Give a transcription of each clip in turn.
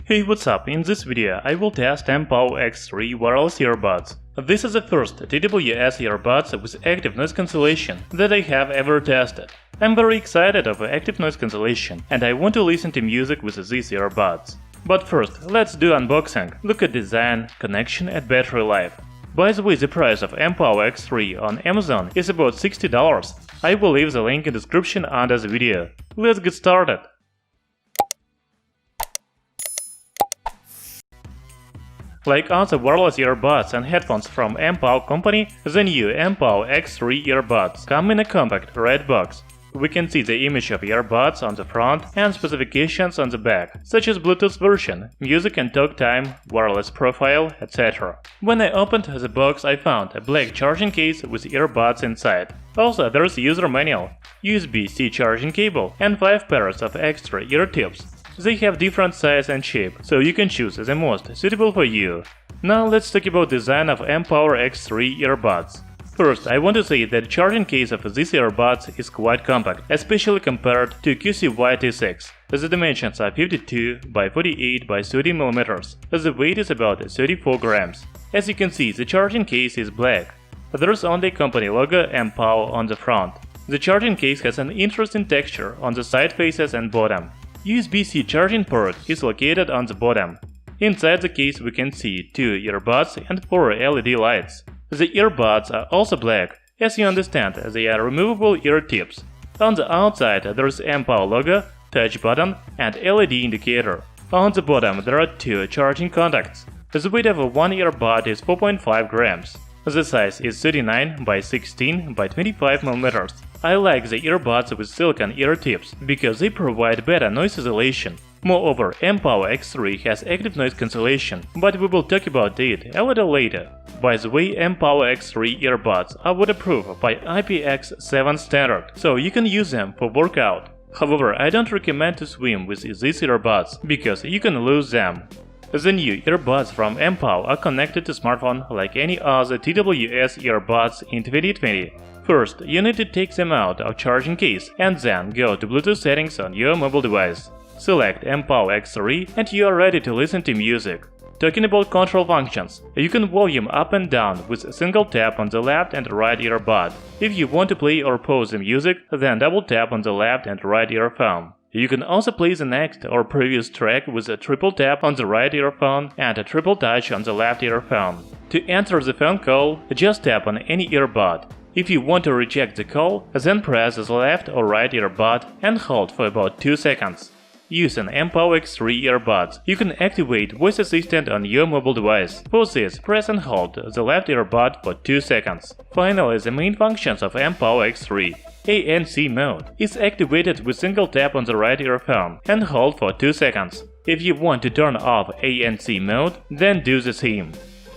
Hey, what's up? In this video I will test Mpow X3 wireless earbuds. This is the first TWS earbuds with active noise cancellation that I have ever tested. I'm very excited of active noise cancellation and I want to listen to music with these earbuds. But first, let's do unboxing, look at design, connection and battery life. By the way, the price of Mpow X3 on Amazon is about $60. I will leave the link in the description under the video. Let's get started! Like other wireless earbuds and headphones from Mpow company, the new Mpow X3 earbuds come in a compact red box. We can see the image of earbuds on the front and specifications on the back, such as Bluetooth version, music and talk time, wireless profile, etc. When I opened the box, I found a black charging case with earbuds inside. Also, there's a user manual, USB-C charging cable, and 5 pairs of extra ear tips. They have different size and shape, so you can choose the most suitable for you. Now let's talk about design of Mpow X3 earbuds. First, I want to say that the charging case of these earbuds is quite compact, especially compared to QCY-T6. The dimensions are 52 by 48 by 30 mm. The weight is about 34 grams. As you can see, the charging case is black. There's only company logo Mpow on the front. The charging case has an interesting texture on the side faces and bottom. USB-C charging port is located on the bottom. Inside the case we can see 2 earbuds and 4 LED lights. The earbuds are also black. As you understand, they are removable ear tips. On the outside there's Mpow logo, touch button and LED indicator. On the bottom there are 2 charging contacts. The weight of one earbud is 4.5 grams. The size is 39 by 16 by 25 mm. I like the earbuds with silicone ear tips because they provide better noise isolation. Moreover, Mpow X3 has active noise cancellation, but we will talk about it a little later. By the way, Mpow X3 earbuds are waterproof by IPX7 standard, so you can use them for workout. However, I don't recommend to swim with these earbuds because you can lose them. The new earbuds from Mpow are connected to smartphone like any other TWS earbuds in 2020. First, you need to take them out of charging case and then go to Bluetooth settings on your mobile device. Select Mpow X3 and you are ready to listen to music. Talking about control functions, you can volume up and down with a single tap on the left and right earbud. If you want to play or pause the music, then double tap on the left and right earphone. You can also play the next or previous track with a triple tap on the right earphone and a triple touch on the left earphone. To enter the phone call, just tap on any earbud. If you want to reject the call, then press the left or right earbud and hold for about 2 seconds. Using Mpow X3 earbuds, you can activate voice assistant on your mobile device. For this, press and hold the left earbud for 2 seconds. Finally, the main functions of Mpow X3. ANC mode is activated with single tap on the right earphone and hold for 2 seconds. If you want to turn off ANC mode, then do the same.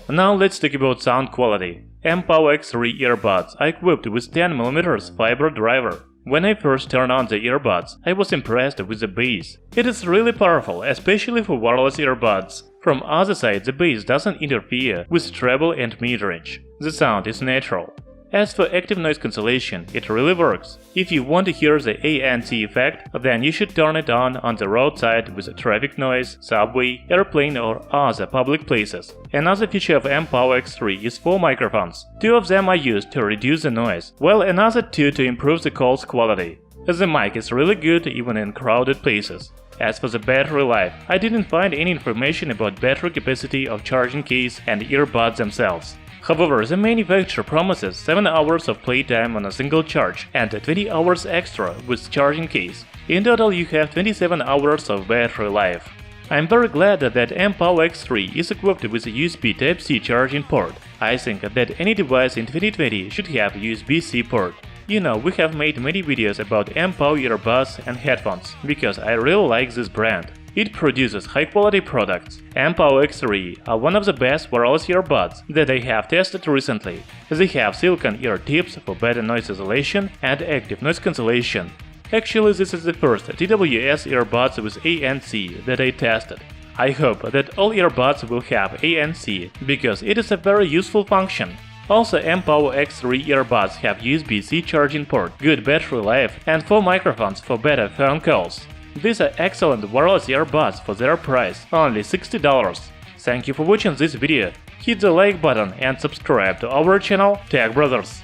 Now let's talk about sound quality. Mpow X3 earbuds are equipped with 10mm fiber driver. When I first turned on the earbuds, I was impressed with the bass. It is really powerful, especially for wireless earbuds. From other side, the bass doesn't interfere with treble and mid-range. The sound is natural. As for active noise cancellation, it really works. If you want to hear the ANC effect, then you should turn it on the roadside with traffic noise, subway, airplane or other public places. Another feature of Mpow X3 is 4 microphones. 2 of them are used to reduce the noise, while another 2 to improve the call's quality. The mic is really good even in crowded places. As for the battery life, I didn't find any information about battery capacity of charging case and earbuds themselves. However, the manufacturer promises 7 hours of playtime on a single charge and 20 hours extra with charging case. In total, you have 27 hours of battery life. I'm very glad that Mpow X3 is equipped with a USB Type-C charging port. I think that any device in 2020 should have a USB-C port. You know, we have made many videos about Mpow earbuds and headphones, because I really like this brand. It produces high-quality products. Mpow X3 are one of the best wireless earbuds that I have tested recently. They have silicone ear tips for better noise isolation and active noise cancellation. Actually, this is the first TWS earbuds with ANC that I tested. I hope that all earbuds will have ANC, because it is a very useful function. Also, Mpow X3 earbuds have USB-C charging port, good battery life and 4 microphones for better phone calls. These are excellent wireless earbuds for their price, only $60. Thank you for watching this video. Hit the like button and subscribe to our channel Tech Brothers.